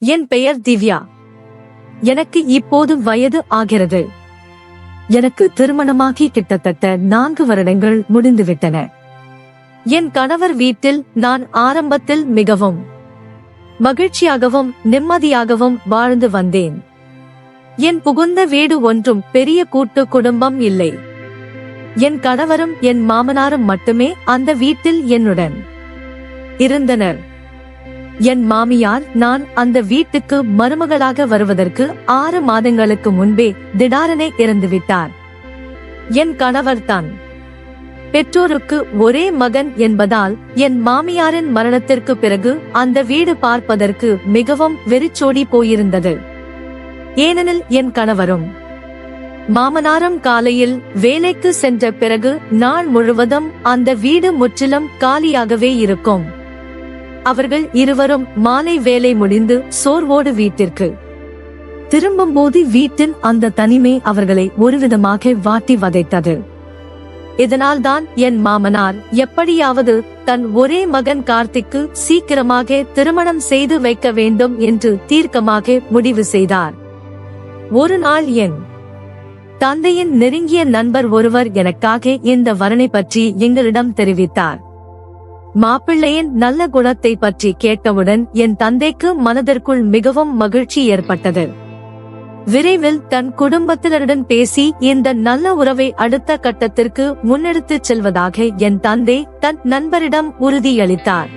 என் பெயர் திவ்யா. எனக்கு இப்போது வயது ஆகிறது. எனக்கு திருமணமாகி கிட்டத்தட்ட 4 வருடங்கள் முடிந்துவிட்டன. என் கணவர் வீட்டில் நான் ஆரம்பத்தில் மிகவும் மகிழ்ச்சியாகவும் நிம்மதியாகவும் வாழ்ந்து வந்தேன். என் புகுந்த வீடு ஒன்றும் பெரிய கூட்டு குடும்பம் இல்லை. என் கணவரும் என் மாமனாரும் மட்டுமே அந்த வீட்டில் என்னுடன் இருந்தனர். என் மாமியார் நான் அந்த வீட்டுக்கு மருமகளாக வருவதற்கு 6 மாதங்களுக்கு முன்பே திடாரென இறந்துவிட்டார். என் கணவர் தான் பெற்றோருக்கு ஒரே மகன் என்பதால் என் மாமியாரின் மரணத்திற்கு பிறகு அந்த வீடு பார்ப்பதற்கு மிகவும் வெறிச்சோடி போயிருந்தது. ஏனெனில் என் கணவரும் மாமனாரும் காலையில் வேலைக்கு சென்ற பிறகு நாள் முழுவதும் அந்த வீடு முற்றிலும் காலியாகவே இருக்கும். அவர்கள் இருவரும் மாலை வேலை முடிந்து சோர்வோடு வீட்டிற்கு திரும்பும்போது வீட்டின் அந்த தனிமை அவர்களை ஒருவிதமாக வாட்டி வதைத்தது. இதனால்தான் என் மாமனார் எப்படியாவது தன் ஒரே மகன் கார்த்திக்கு சீக்கிரமாக திருமணம் செய்து வைக்க வேண்டும் என்று தீர்க்கமாக முடிவு செய்தார். ஒரு நாள் என் தந்தையின் நெருங்கிய நண்பர் ஒருவர் எனக்காக இந்த வரனை பற்றி எங்களிடம் தெரிவித்தார். மாப்பிள்ளையின் நல்ல குணத்தை பற்றி கேட்டவுடன் என் தந்தைக்கு மனதிற்குள் மிகவும் மகிழ்ச்சி ஏற்பட்டது. விரைவில் தன் குடும்பத்தினருடன் பேசி இந்த நல்ல உறவை அடுத்த கட்டத்திற்கு முன்னெடுத்துச் செல்வதாக என் தந்தை தன் நண்பரிடம் உறுதியளித்தார்.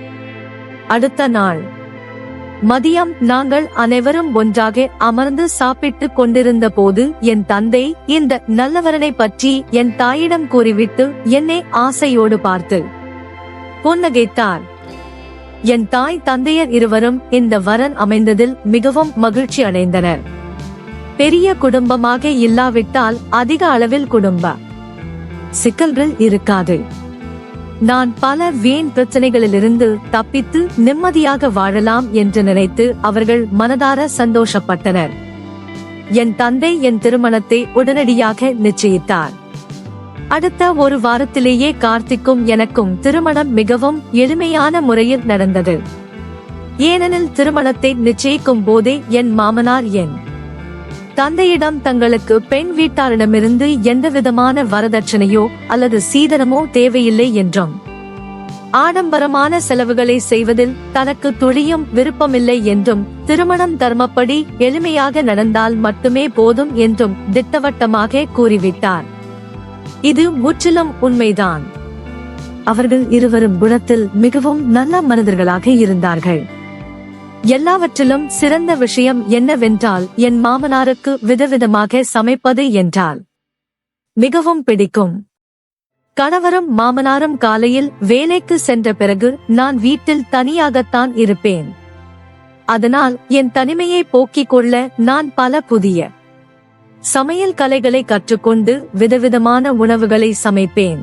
அடுத்த நாள் மதியம் நாங்கள் அனைவரும் ஒன்றாக அமர்ந்து சாப்பிட்டுக் கொண்டிருந்த போது என் தந்தை இந்த நல்லவரனை பற்றி என் தாயிடம் கூறிவிட்டு என்னை ஆசையோடு பார்த்து புன்னகைத்தார். என் தாய் தந்தையர் இருவரும் இந்த வரன் அமைந்ததில் மிகவும் மகிழ்ச்சி அடைந்தனர். பெரிய குடும்பமாக இல்லாவிட்டால் அதிக அளவில் குடும்ப சிக்கல்கள் இருக்காது. நான் பல வீண் பிரச்சனைகளிலிருந்து தப்பித்து நிம்மதியாக வாழலாம் என்று நினைத்து அவர்கள் மனதார சந்தோஷப்பட்டனர். என் தந்தை என் திருமணத்தை உடனடியாக நிச்சயித்தார். அடுத்த ஒரு வாரத்திலேயே கார்த்திக்கும் எனக்கும் திருமணம் மிகவும் எளிமையான முறையில் நடந்தது. ஏனெனில் திருமணத்தை நிச்சயிக்கும் போதே என் மாமனார் என் தந்தையிடம் தங்களுக்கு பெண் வீட்டாரிடமிருந்து எந்தவிதமான வரதட்சணையோ அல்லது சீதனமோ தேவையில்லை என்றும் ஆடம்பரமான செலவுகளை செய்வதில் தனக்கு துளியும் விருப்பமில்லை என்றும் திருமணம் தர்மப்படி எளிமையாக நடந்தால் மட்டுமே போதும் என்றும் திட்டவட்டமாக கூறிவிட்டார். இது முற்றிலும் உண்மைதான். அவர்கள் இருவரும் குணத்தில் மிகவும் நல்ல மனிதர்களாக இருந்தார்கள். எல்லாவற்றிலும் சிறந்த விஷயம் என்னவென்றால் என் மாமனாருக்கு விதவிதமாக சமைப்பது என்றால் மிகவும் பிடிக்கும். கணவரும் மாமனாரும் காலையில் வேலைக்கு சென்ற பிறகு நான் வீட்டில் தனியாகத்தான் இருப்பேன். அதனால் என் தனிமையை போக்கிக் கொள்ள நான் பல புதிய சமையல் கலைகளை கற்றுக்கொண்டு விதவிதமான உணவுகளை சமைப்பேன்.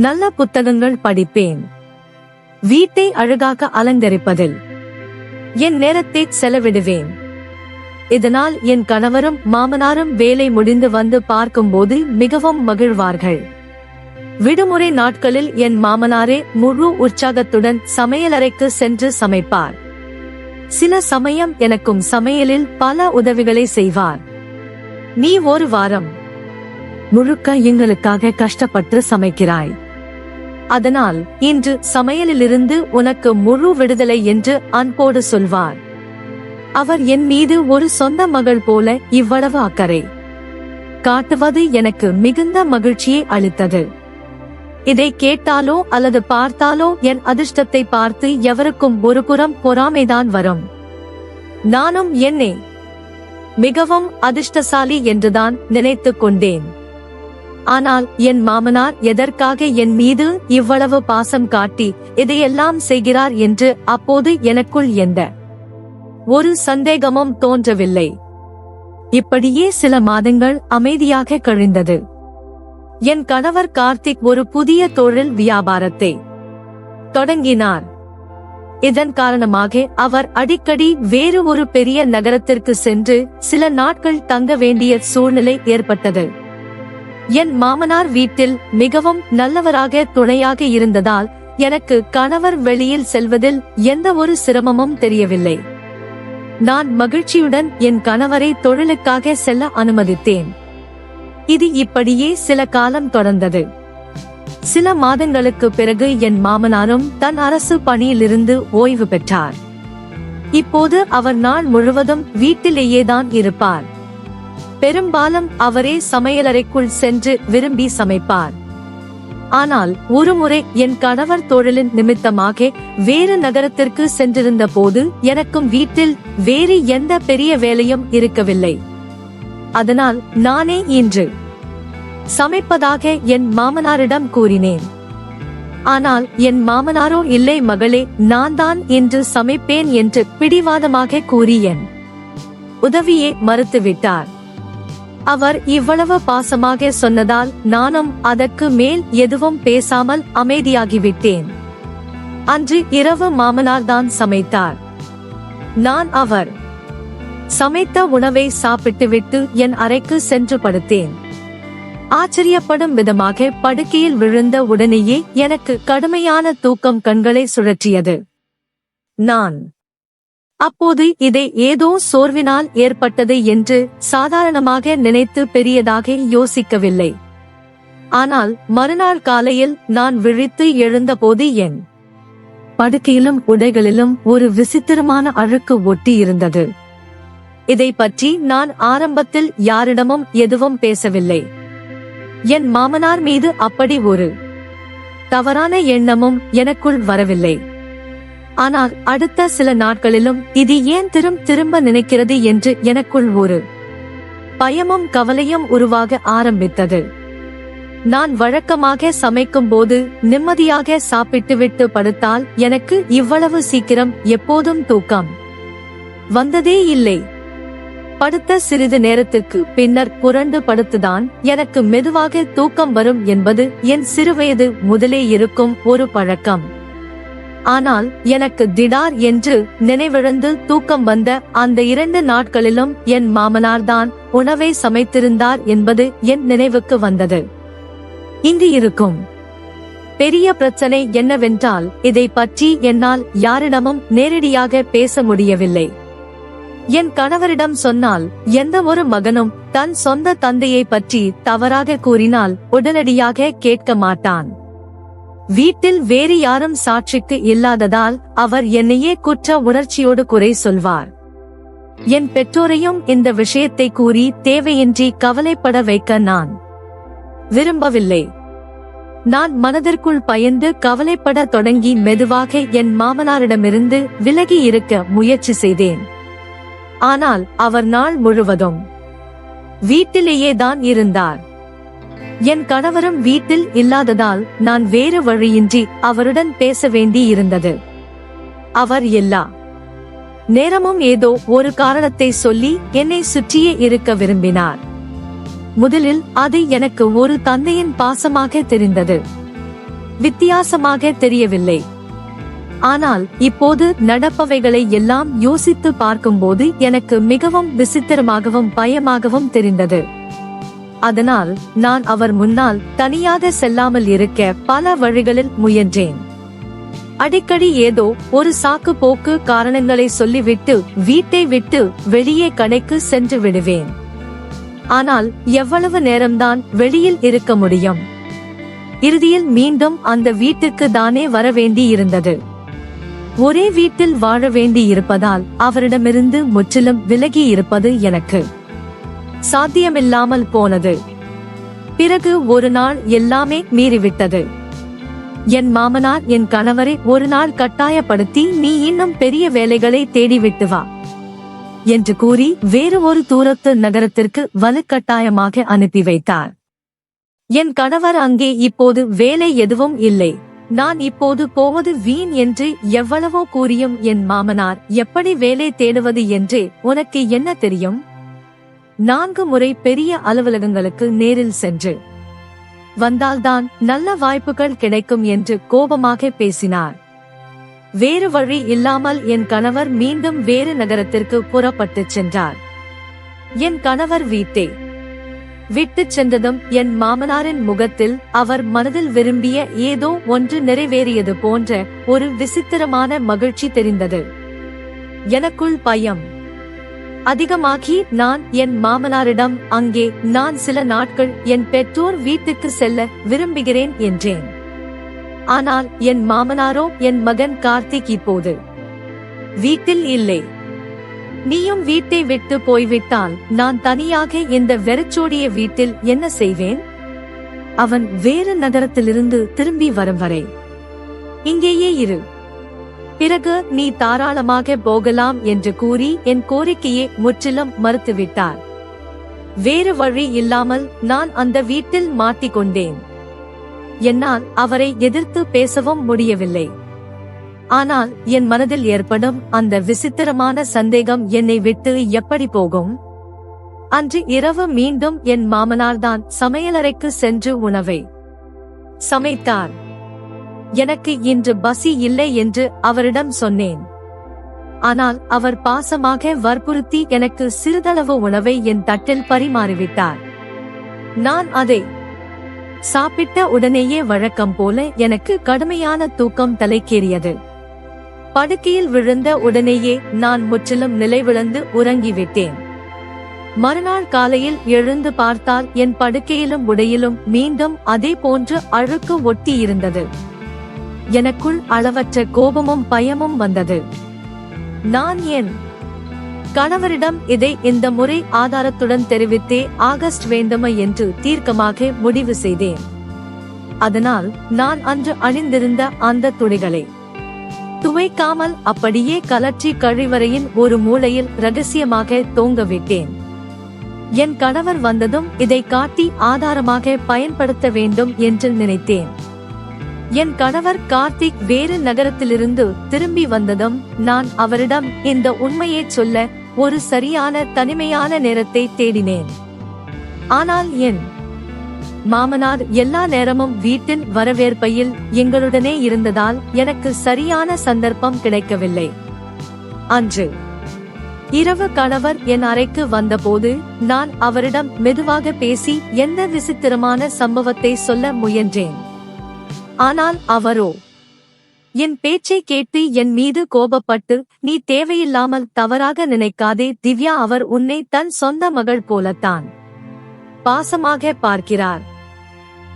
நல்ல புத்தகங்கள் படிப்பேன். வீட்டை அழகாக அலங்கரிப்பதில் என் நேரத்தை செலவிடுவேன். இதனால் என் கணவரும் மாமனாரும் வேலை முடிந்து வந்து பார்க்கும்போது மிகவும் மகிழ்வார்கள். விடுமுறை நாட்களில் என் மாமனாரே முழு உற்சாகத்துடன் சமையலறைக்கு சென்று சமைப்பார். சில சமயம் எனக்கும் சமையலில் பல உதவிகளை செய்வார். நீ ஒரு வாரம் முழுக்க எங்களுக்காக கஷ்டப்பட்டு சமைக்கிறாய். அதனால் இன்று சமையலிலிருந்து உனக்கு முழு விடுதலை என்று அன்போடு சொல்வார். அவர் என் மீது ஒரு சொந்த மகள் போல இவ்வளவு அக்கறை காட்டுவது எனக்கு மிகுந்த மகிழ்ச்சியை அளித்தது. இதை கேட்டாலோ அல்லது பார்த்தாலோ என் அதிர்ஷ்டத்தை பார்த்து எவருக்கும் ஒரு புறம் பொறாமைதான் வரும். நானும் என்னை மிகவும் அதிர்ஷ்டசாலி என்றுதான் நினைத்துக் கொண்டேன். ஆனால் என் மாமனார் எதற்காக என் மீது இவ்வளவு பாசம் காட்டி இதையெல்லாம் செய்கிறார் என்று அப்போது எனக்குள் எந்த ஒரு சந்தேகமும் தோன்றவில்லை. இப்படியே சில மாதங்கள் அமைதியாக கழிந்தது. என் கணவர் கார்த்திக் ஒரு புதிய தொழில் வியாபாரத்தை தொடங்கினார். இதன் காரணமாக அவர் அடிக்கடி வேறு ஒரு பெரிய நகரத்திற்கு சென்று சில நாட்கள் தங்க வேண்டிய சூழ்நிலை ஏற்பட்டது. என் மாமனார் வீட்டில் மிகவும் நல்லவராக துணையாக இருந்ததால் எனக்கு கணவர் வெளியில் செல்வதில் எந்த ஒரு சிரமமும் தெரியவில்லை. நான் மகிழ்ச்சியுடன் என் கணவரை தொழிலுக்காக செல்ல அனுமதித்தேன். இது இப்படியே சில காலம் தொடர்ந்தது. சில மாதங்களுக்கு பிறகு என் மாமனாரும் தன் அரசு பணியிலிருந்து ஓய்வு பெற்றார். இப்போது அவர் நாள் முழுவதும் வீட்டிலேயேதான் இருப்பார். பெரும்பாலும் அவரே சமையலறைக்குள் சென்று விரும்பி சமைப்பார். ஆனால் ஒருமுறை என் கணவர் தொழிலின் நிமித்தமாக வேறு நகரத்திற்கு சென்றிருந்த போது எனக்கும் வீட்டில் வேறு எந்த பெரிய வேலையும் இருக்கவில்லை. அதனால் நானே இன்று சமைப்பதாக என் மாமனாரிடம் கூறினேன். ஆனால் என் மாமனாரோ இல்லை மகளே, நான் தான் இன்று சமைப்பேன் என்று பிடிவாதமாக கூறி என் உதவியை மறுத்துவிட்டார். அவர் இவ்வளவு பாசமாக சொன்னதால் நானும் அதற்கு மேல் எதுவும் பேசாமல் அமைதியாகிவிட்டேன். அன்று இரவு மாமனார் தான் சமைத்தார். நான் அவர் சமைத்த உணவை சாப்பிட்டுவிட்டு என் அறைக்கு சென்று படுத்தேன். ஆச்சரியப்படும் விதமாக படுக்கையில் விழுந்த உடனேயே எனக்கு கடுமையான தூக்கம் கண்களை சுழற்றியது. நான் அப்போது இதை ஏதோ சோர்வினால் ஏற்பட்டது என்று சாதாரணமாக நினைத்து பெரியதாக யோசிக்கவில்லை. ஆனால் மறுநாள் காலையில் நான் விழித்து எழுந்தபோது என் படுக்கையிலும் உடைகளிலும் ஒரு விசித்திரமான அழுக்கு ஒட்டி இருந்தது. இதை பற்றி நான் ஆரம்பத்தில் யாரிடமும் எதுவும் பேசவில்லை. என் மாமனார் மீது அப்படி ஒரு தவறான எண்ணமும் எனக்குள் வரவில்லை. ஆனால் அடுத்த சில நாட்களிலும் இது ஏன் திரும்ப நினைக்கிறது என்று எனக்குள் ஒரு பயமும் கவலையும் உருவாக ஆரம்பித்தது. நான் வழக்கமாக சமைக்கும் போது நிம்மதியாக சாப்பிட்டுவிட்டு படுத்தால் எனக்கு இவ்வளவு சீக்கிரம் எப்போதும் தூக்கம் வந்ததே இல்லை. படுத்த சிறிது நேரத்துக்கு பின்னர் புரண்டு படுத்துதான் எனக்கு மெதுவாக தூக்கம் வரும் என்பது என் சிறுவயது முதலே இருக்கும் ஒரு பழக்கம். ஆனால் எனக்கு திடார் என்று நினைவிழந்து தூக்கம் வந்த அந்த 2 நாட்களிலும் என் மாமனார்தான் உணவை சமைத்திருந்தார் என்பது என் நினைவுக்கு வந்தது. இங்கு இருக்கும் பெரிய பிரச்சனை என்னவென்றால் இதை பற்றி என்னால் யாரிடமும் நேரடியாக பேச முடியவில்லை. என் கணவரிடம் சொன்னால் எந்த ஒரு மகனும் தன் சொந்த தந்தையை பற்றி தவறாக கூறினால் உடனடியாக கேட்க மாட்டான். வீட்டில் வேறு யாரும் சாட்சிக்கு இல்லாததால் அவர் என்னையே குற்ற உணர்ச்சியோடு குறை சொல்வார். என் பெற்றோரையும் இந்த விஷயத்தை கூறி தேவையின்றி கவலைப்பட வைக்க நான் விரும்பவில்லை. நான் மனதிற்குள் பயந்து கவலைப்பட தொடங்கி மெதுவாக என் மாமனாரிடமிருந்து விலகி இருக்க முயற்சி செய்தேன். ஆனால் அவர் நாள் முழுவதும் வீட்டிலேயே தான் இருந்தார். என் கணவரும் வீட்டில் இல்லாததால் நான் வேறு வழியின்றி அவருடன் பேச வேண்டி இருந்தது. அவர் எல்லா நேரமும் ஏதோ ஒரு காரணத்தை சொல்லி என்னை சுற்றியே இருக்க விரும்பினார். முதலில் அது எனக்கு ஒரு தந்தையின் பாசமாக தெரிந்தது. வித்தியாசமாக தெரியவில்லை. ஆனால் இப்போது நடப்பவைகளை எல்லாம் யோசித்து பார்க்கும்போது எனக்கு மிகவும் விசித்திரமாகவும் பயமாகவும் தெரிந்தது. அதனால் நான் அவர் முன்னால் தனியாக செல்லாமல் இருக்க பல வழிகளில் முயன்றேன். அடிக்கடி ஏதோ ஒரு சாக்கு போக்கு காரணங்களை சொல்லிவிட்டு வீட்டை விட்டு வெளியே கடைக்கு சென்று விடுவேன். ஆனால் எவ்வளவு நேரம்தான் வெளியில் இருக்க முடியும்? இறுதியில் மீண்டும் அந்த வீட்டுக்கு தானே வர வேண்டி இருந்தது. ஒரே வீட்டில் வாழ வேண்டி இருப்பதால் அவரிடமிருந்து முற்றிலும் விலகி இருப்பது எனக்கு சாத்தியமில்லாமல் போனது. பிறகு ஒரு நாள் எல்லாமே மீறிவிட்டது. என் மாமனார் என் கணவரை ஒரு நாள் கட்டாயப்படுத்தி நீ இன்னும் பெரிய வேலைகளை தேடிவிட்டு வா என்று கூறி வேறு ஒரு தூரத்து நகரத்திற்கு வலுக்கட்டாயமாக அனுப்பி வைத்தார். என் கணவர் அங்கே இப்போது வேலை எதுவும் இல்லை, நான் இப்போது போவது வீண் என்று எவ்வளவோ கூறியும் என் மாமனார் எப்படி வேலை தேடுவது என்று உனக்கு என்ன தெரியும்? 4 முறை பெரிய அலுவலகங்களுக்கு நேரில் சென்று வந்தால்தான் நல்ல வாய்ப்புகள் கிடைக்கும் என்று கோபமாக பேசினார். வேறு வழி இல்லாமல் என் கணவர் மீண்டும் வேறு நகரத்திற்கு புறப்பட்டுச் சென்றார். என் கணவர் வீட்டை விட்டுச் சென்றதும் என் மாமனாரின் முகத்தில் அவர் மனதில் விரும்பிய ஏதோ ஒன்று நிறைவேறியது போன்ற ஒரு விசித்திரமான மகிழ்ச்சி தெரிந்தது. எனக்குள் பயம் அதிகமாகி நான் என் மாமனாரிடம் அங்கே நான் சில நாட்கள் என் பெற்றோர் வீட்டுக்கு செல்ல விரும்புகிறேன் என்றேன். ஆனால் என் மாமனாரோ என் மகன் கார்த்திக் இப்போது வீட்டில் இல்லை. நீயும் வீட்டை விட்டு போய்விட்டால் நான் தனியாக இந்த வெறிச்சோடிய வீட்டில் என்ன செய்வேன்? அவன் வேறு நகரத்திலிருந்து திரும்பி வரும் வரை இங்கேயே இரு. பிறகு நீ தாராளமாக போகலாம் என்று கூறி என் கோரிக்கையை முற்றிலும் மறுத்துவிட்டார். வேறு வழி இல்லாமல் நான் அந்த வீட்டில் மாட்டிக்கொண்டேன். என்னால் அவரை எதிர்த்து பேசவும் முடியவில்லை. ஆனால் என் மனதில் ஏற்படும் அந்த விசித்திரமான சந்தேகம் என்னை விட்டு எப்படி போகும்? அன்று இரவு மீண்டும் என் மாமனார்தான் சமையலறைக்கு சென்று உணவை சமைத்தார். எனக்கு இன்று பசி இல்லை என்று அவரிடம் சொன்னேன். ஆனால் அவர் பாசமாக வற்புறுத்தி எனக்கு சிறிதளவு உணவை என் தட்டில் பரிமாறிவிட்டார். நான் அதை சாப்பிட்ட உடனேயே வழக்கம் போல எனக்கு கடுமையான தூக்கம் தலைக்கேறியது. படுக்கையில் விழுந்த உடனேயே நான் முற்றிலும் நிலைவிழந்து உறங்கிவிட்டேன். மறுநாள் காலையில் எழுந்து பார்த்தால் என் படுக்கையிலும் உடையிலும் மீண்டும் அதே போன்று அழுக்கு ஒட்டி இருந்தது. எனக்குள் அளவற்ற கோபமும் பயமும் வந்தது. நான் என் கணவரிடம் இதை இந்த முறை ஆதாரத்துடன் தெரிவித்தே ஆகஸ்ட் வேண்டுமா என்று தீர்க்கமாக முடிவு செய்தேன். அதனால் நான் அன்று அணிந்திருந்த அந்த துணிகளை துவைக்காமல் அப்படியே கலற்றி கழிவறையின் ஒரு மூலையில் ரகசியமாக தொங்கவிட்டேன். என் கணவர் வந்ததும் இதை காட்டி ஆதாரமாக பயன்படுத்த வேண்டும் என்று நினைத்தேன். என் கணவர் கார்த்திக் வேறு நகரத்திலிருந்து திரும்பி வந்ததும் நான் அவரிடம் இந்த உண்மையை சொல்ல ஒரு சரியான தனிமையான நேரத்தை தேடினேன். ஆனால் என் மாமனார் எல்லா நேரமும் வீட்டின் வரவேற்பையில் எங்களுடனே இருந்ததால் எனக்கு சரியான சந்தர்ப்பம் கிடைக்கவில்லை. அன்று இரவு கணவர் என் அறைக்கு வந்தபோது நான் அவரிடம் மெதுவாக பேசி எந்த விசித்திரமான சம்பவத்தை சொல்ல முயன்றேன். ஆனால் அவரோ என் பேச்சை கேட்டு என் மீது கோபப்பட்டு, நீ தேவையில்லாமல் தவறாக நினைக்காதே திவ்யா, அவர் உன்னை தன் சொந்த மகள் போலத்தான் பாசமாக பார்க்கிறார்.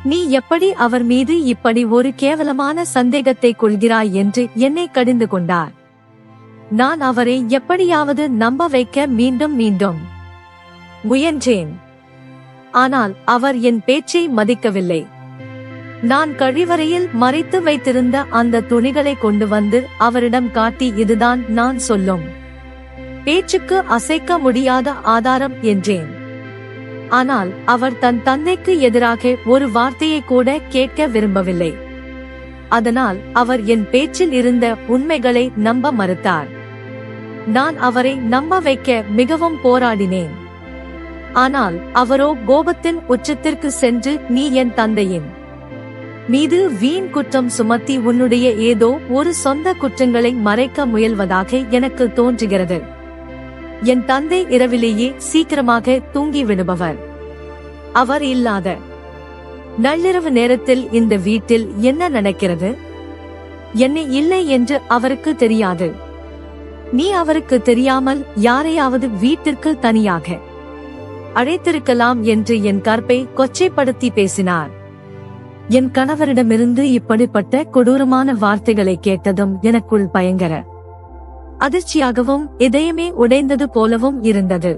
நீ எப்படி அவர் மீது இப்படி ஒரு கேவலமான சந்தேகத்தை கொள்கிறாய் என்று என்னை கடிந்து கொண்டார். நான் அவரை எப்படியாவது நம்ப வைக்க மீண்டும் மீண்டும் முயன்றேன். ஆனால் அவர் என் பேச்சை மதிக்கவில்லை. நான் கழிவறையில் மறைத்து வைத்திருந்த அந்த துணிகளை கொண்டு வந்து அவரிடம் காட்டி, இதுதான் நான் சொல்லும் பேச்சுக்கு அசைக்க முடியாத ஆதாரம் என்றேன். ஆனால் அவர் தன் தந்தைக்கு எதிராக ஒரு வார்த்தையை கூட கேட்க விரும்பவில்லை. அதனால் அவர் என் பேச்சில் இருந்த உண்மைகளை நம்ப மறுத்தார். நான் அவரை நம்ப வைக்க மிகவும் போராடினேன். ஆனால் அவரோ கோபத்தின் உச்சத்திற்கு சென்று, நீ என் தந்தையின் மீது வீண் குற்றம் சுமத்தி உன்னுடைய ஏதோ ஒரு சொந்த குற்றங்களை மறைக்க முயல்வதாக எனக்கு தோன்றுகிறது. என் தந்தை இரவிலேயே சீக்கிரமாக தூங்கி விடுபவர். அவர் இல்லாத நள்ளிரவு நேரத்தில் இந்த வீட்டில் என்ன நடக்கிறது? என்னை இல்லை என்று அவருக்கு தெரியாது. நீ அவருக்கு தெரியாமல் யாரையாவது வீட்டிற்கு தனியாக அழைத்திருக்கலாம் என்று என் கற்பை கொச்சைப்படுத்தி பேசினார். என் கணவரிடமிருந்து இப்படிப்பட்ட கொடூரமான வார்த்தைகளை கேட்டதும் எனக்குள் பயங்கர அதிர்ச்சியாகவும் இதயமே உடைந்தது போலவும் இருந்தது.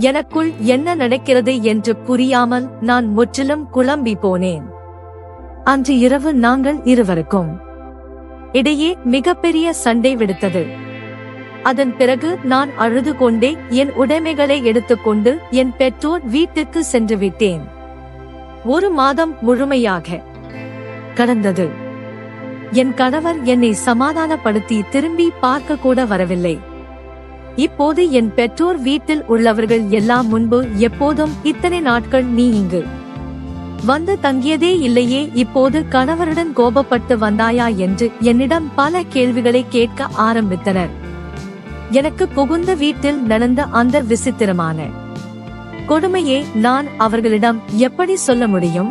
எனக்குள் என்ன நடக்கிறது என்று புரியாமல் நான் முற்றிலும் குழம்பி போனேன். அன்று இரவு நாங்கள் இருவருக்கும் இடையே மிகப்பெரிய சண்டை வெடித்தது. அதன் பிறகு நான் அழுது கொண்டே என் உடைமைகளை எடுத்துக்கொண்டு என் பெற்றோர் வீட்டுக்கு சென்று விட்டேன். 1 மாதம் முழுமையாக கடந்தது. என் கணவர் என்னை சமாதானப்படுத்தி திரும்பி பார்க்க கூட வரவில்லை. இப்போது என் பெற்றோர் வீட்டில் உள்ளவர்கள் எல்லாம் முன்பு எப்போதும் இத்தனை நாட்கள் நீ இங்கு வந்து தங்கியதே இல்லையே, இப்போது கணவருடன் கோபப்பட்டு வந்தாயா என்று என்னிடம் பல கேள்விகளை கேட்க ஆரம்பித்தனர். எனக்கு புகுந்த வீட்டில் நடந்த அந்த விசித்திரமான கொடுமையை நான் அவர்களிடம் எப்படி சொல்ல முடியும்?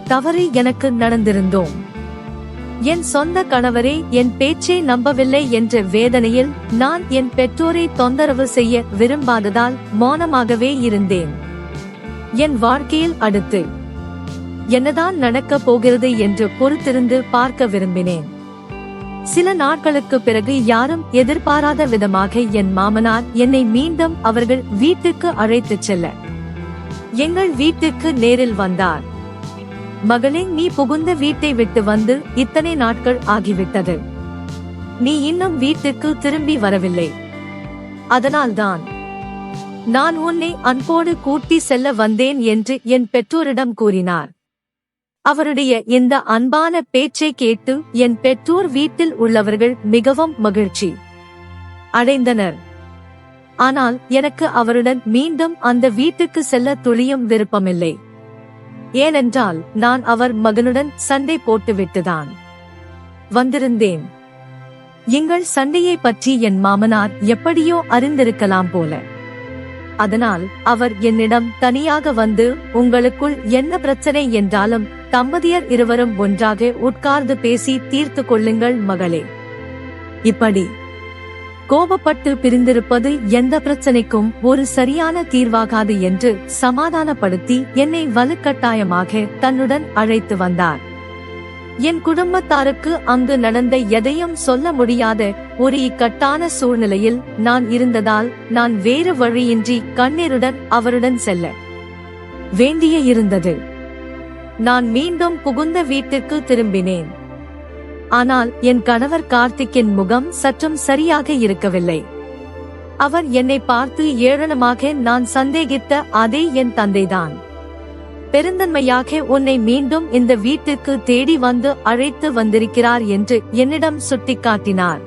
தவறு எனக்கு நடந்திருந்தோம். என் சொந்த கணவரே என் பேச்சை நம்பவில்லை என்ற வேதனையில் நான் என் பெற்றோரை தொந்தரவு செய்ய விரும்பாததால் மௌனமாகவே இருந்தேன். என் வாழ்க்கையில் அடுத்து என்னதான் நடக்கப் போகிறது என்று பொறுத்திருந்து பார்க்க விரும்பினேன். சில நாட்களுக்கு பிறகு யாரும் எதிர்பாராத விதமாக என் மாமனார் என்னை மீண்டும் அவர்கள் வீட்டுக்கு அழைத்துச் செல்ல எங்கள் வீட்டுக்கு நேரில் வந்தார். மகளே, நீ புகுந்த வீட்டை விட்டு வந்து இத்தனை நாட்கள் ஆகிவிட்டது. நீ இன்னும் வீட்டுக்கு திரும்பி வரவில்லை. அதனால்தான் நான் உன்னை அன்போடு கூட்டி செல்ல வந்தேன் என்று என் பெற்றோரிடம் கூறினார். அவருடைய இந்த அன்பான பேச்சை கேட்டு என் பெற்றோர் வீட்டில் உள்ளவர்கள் மிகவும் மகிழ்ச்சி அடைந்தனர். ஆனால் எனக்கு அவருடன் மீண்டும் அந்த வீட்டுக்கு செல்ல துளியும் விருப்பமில்லை. ஏனென்றால் நான் அவர் மகனுடன் சண்டை போட்டுவிட்டுதான் வந்திருந்தேன். எங்கள் சண்டையை பற்றி என் மாமனார் எப்படியோ அறிந்திருக்கலாம் போல. அதனால் அவர் என்னிடம் தனியாக வந்து, உங்களுக்குள் என்ன பிரச்சனை என்றாலும் தம்பதியர் இருவரும் ஒன்றாக உட்கார்ந்து பேசி தீர்த்து கொள்ளுங்கள் மகளே. இப்படி கோபப்பட்டு பிரிந்திருப்பது எந்த பிரச்சனைக்கும் ஒரு சரியான தீர்வாகாது என்று சமாதானப்படுத்தி என்னை வலுக்கட்டாயமாக தன்னுடன் அழைத்து வந்தார். என் குடும்பத்தாருக்கு அங்கு நடந்த எதையும் சொல்ல முடியாத ஒரு இக்கட்டான சூழ்நிலையில் நான் இருந்ததால் நான் வேறு வழியின்றி கண்ணீருடன் அவருடன் செல்ல வேண்டிய இருந்தது. நான் மீண்டும் புகுந்த வீட்டுக்கு திரும்பினேன். ஆனால் என் கணவர் கார்த்திக்கின் முகம் சற்றும் சரியாக இருக்கவில்லை. அவர் என்னை பார்த்து ஏளனமாக நான் சந்தேகித்த அதே என் தந்தைதான் பெருந்தன்மையாக உன்னை மீண்டும் இந்த வீட்டுக்கு தேடி வந்து அழைத்து வந்திருக்கிறார் என்று என்னிடம் சுட்டிக்காட்டினார்.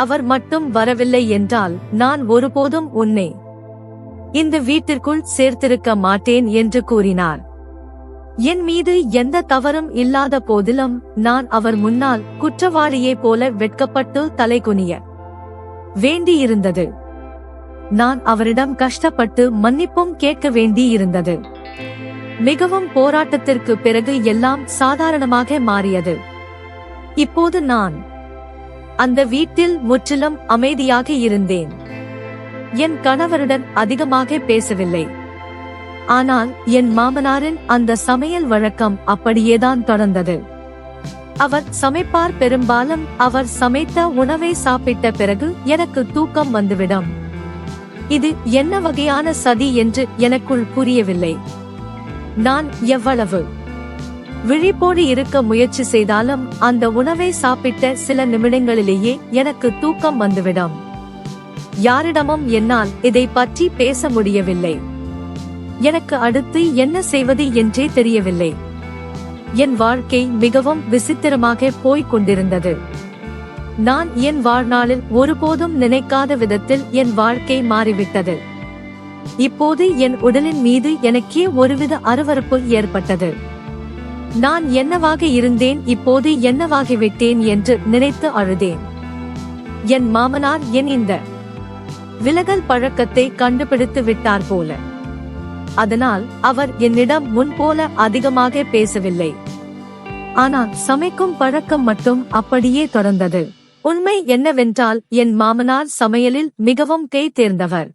அவர் மட்டும் வரவில்லை என்றால் நான் ஒருபோதும் உன்னை இந்த வீட்டிற்குள் சேர்த்திருக்க மாட்டேன் என்று கூறினார். என் மீது எந்த தவறும் இல்லாத போதிலும் நான் அவர் முன்னால் குற்றவாளியே போல வெட்கப்பட்டு தலைகுனிய வேண்டியிருந்தது. நான் அவரிடம் கஷ்டப்பட்டு மன்னிப்பும் கேட்க வேண்டியிருந்தது. மிகவும் போராட்டத்திற்கு பிறகு எல்லாம் சாதாரணமாக மாறியது. இப்போது நான் அந்த வீட்டில் முற்றிலும் அமைதியாக இருந்தேன். என் கணவருடன் அதிகமாக பேசவில்லை. ஆனால் என் மாமனாரின் அந்த சமையல் வழக்கம் அப்படியேதான் தொடர்ந்தது. அவர் சமைப்பார். பெரும்பாலும் அவர் சமைத்த உணவை சாப்பிட்ட பிறகு எனக்கு தூக்கம் வந்துவிடும். இது என்ன வகையான சதி என்று எனக்குள் புரியவில்லை. நான் எவ்வளவு விழிப்போடு இருக்க முயற்சி செய்தாலும் அந்த உணவை சாப்பிட்ட சில நிமிடங்களிலேயே எனக்கு தூக்கம் வந்துவிடும். யாரிடமும் என்னால் இதை பற்றி பேச முடியவில்லை. எனக்கு அடுத்து என்ன செய்வது என்றே தெரியவில்லை. என் வாழ்க்கை மிகவும் விசித்திரமாக போய்க் கொண்டிருந்தது. நான் என் வாழ்நாளில் ஒருபோதும் நினைக்காத விதத்தில் என் வாழ்க்கை மாறிவிட்டது. இப்போது என் உடலின் மீது எனக்கே ஒருவித அருவருப்பு ஏற்பட்டது. நான் என்னவாக இருந்தேன், இப்போது என்னவாகிவிட்டேன் என்று நினைத்து அழுதேன். என் மாமனார் என் இந்த விலகல் பழக்கத்தை கண்டுபிடித்து விட்டார் போல. அதனால் அவர் என்னிடம் முன்போல அதிகமாக பேசவில்லை. ஆனால் சமைக்கும் பழக்கம் மட்டும் அப்படியே தொடர்ந்தது. உண்மை என்னவென்றால் என் மாமனார் சமையலில் மிகவும் கை தேர்ந்தவர்.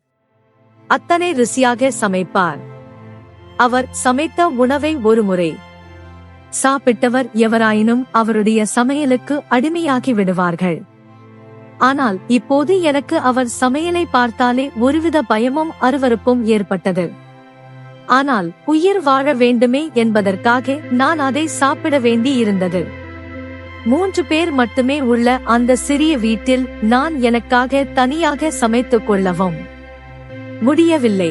அத்தனை ருசியாக சமைப்பார். அவர் சமைத்த உணவை ஒருமுறை சாப்பிட்டவர் எவராயினும் அவருடைய சமையலுக்கு அடிமையாகி விடுவார்கள். ஆனால் இப்போது எனக்கு அவர் சமையலை பார்த்தாலே ஒருவித பயமும் அருவருப்பும் ஏற்பட்டது. ஆனால் உயிர் வாழ வேண்டுமே என்பதற்காக நான் அதை சாப்பிட வேண்டி இருந்தது. 3 பேர் மட்டுமே உள்ள அந்த சிறிய வீட்டில் நான் எனக்காக தனியாக சமைத்துக் கொள்ளவும் முடியவில்லை.